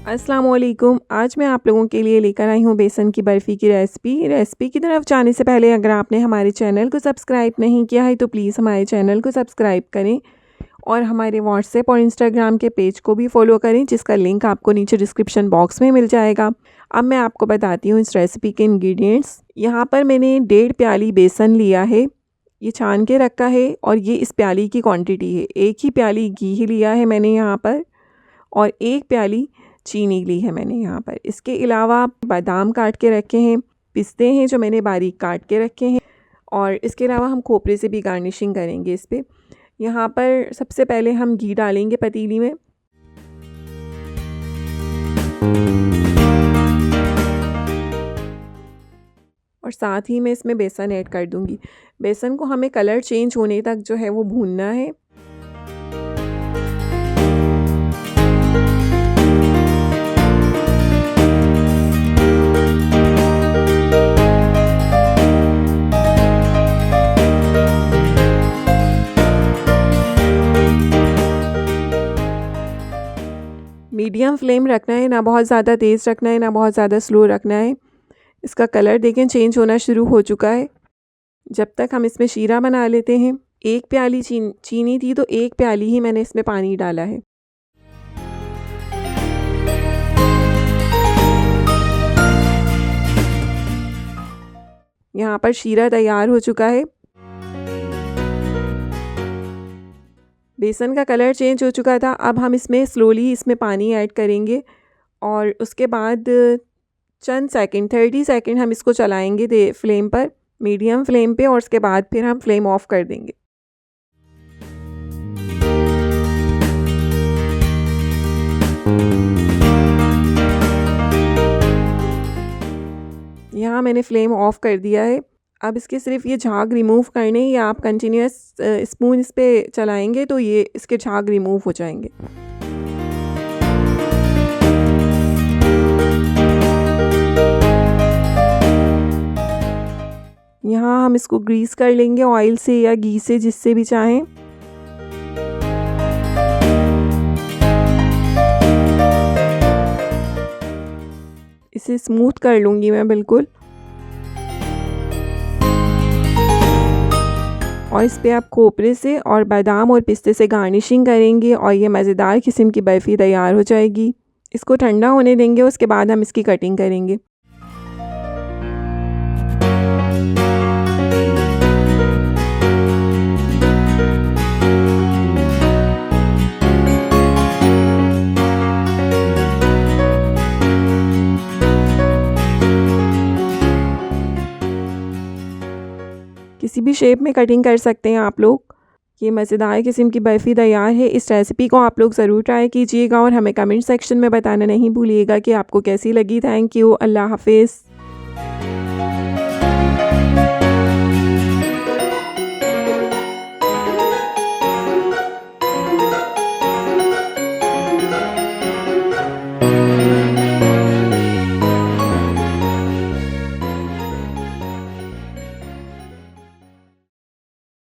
अस्सलाम वालेकुम। आज मैं आप लोगों के लिए लेकर आई हूँ बेसन की बर्फ़ी की रेसिपी की तरफ जाने से पहले अगर आपने हमारे चैनल को सब्सक्राइब नहीं किया है तो प्लीज़ हमारे चैनल को सब्सक्राइब करें और हमारे व्हाट्सएप और इंस्टाग्राम के पेज को भी फॉलो करें, जिसका लिंक आपको नीचे डिस्क्रिप्शन बॉक्स में मिल जाएगा। अब मैं आपको बताती हूँ इस रेसिपी के इंग्रेडिएंट्स। यहाँ पर मैंने 1.5 प्याली बेसन लिया है, ये छान के रखा है और ये इस प्याली की क्वांटिटी है। 1 ही प्याली घी लिया है मैंने यहाँ पर और 1 प्याली चीनी ली है मैंने यहाँ पर। इसके अलावा बादाम काट के रखे हैं, पिस्ते हैं जो मैंने बारीक काट के रखे हैं और इसके अलावा हम खोपरे से भी गार्निशिंग करेंगे इस पर। यहाँ पर सबसे पहले हम घी डालेंगे पतीली में। और साथ ही मैं इसमें बेसन ऐड कर दूँगी। बेसन को हमें कलर चेंज होने तक जो है वो भूनना है। मीडियम फ्लेम रखना है, ना बहुत ज़्यादा तेज़ रखना है, ना बहुत ज़्यादा स्लो रखना है। इसका कलर देखें चेंज होना शुरू हो चुका है। जब तक हम इसमें शीरा बना लेते हैं। 1 प्याली चीनी थी तो 1 प्याली ही मैंने इसमें पानी डाला है। यहाँ पर शीरा तैयार हो चुका है। बेसन का कलर चेंज हो चुका था। अब हम इसमें स्लोली पानी ऐड करेंगे और उसके बाद चंद सेकंड 30 सेकंड हम इसको चलाएंगे फ्लेम पर, मीडियम फ्लेम पे, और उसके बाद फिर हम फ्लेम ऑफ कर देंगे। यहाँ मैंने फ्लेम ऑफ कर दिया है। अब इसके सिर्फ ये झाग रिमूव करने, या आप कंटिन्यूस स्पून इस पे चलाएंगे तो ये इसके झाग रिमूव हो जाएंगे। यहाँ हम इसको ग्रीस कर लेंगे ऑयल से या घी से, जिससे भी चाहें। इसे स्मूथ कर लूँगी मैं बिल्कुल। और इस पे आप खोपरे से और बादाम और पिस्ते से गार्निशिंग करेंगे और ये मज़ेदार किस्म की बर्फ़ी तैयार हो जाएगी। इसको ठंडा होने देंगे, उसके बाद हम इसकी कटिंग करेंगे। किसी भी शेप में कटिंग कर सकते हैं आप लोग। ये मज़ेदार किस्म की बर्फ़ी तैयार है। इस रेसिपी को आप लोग ज़रूर ट्राई कीजिएगा और हमें कमेंट सेक्शन में बताना नहीं भूलिएगा कि आपको कैसी लगी। Thank you. अल्लाह हाफ़िज़।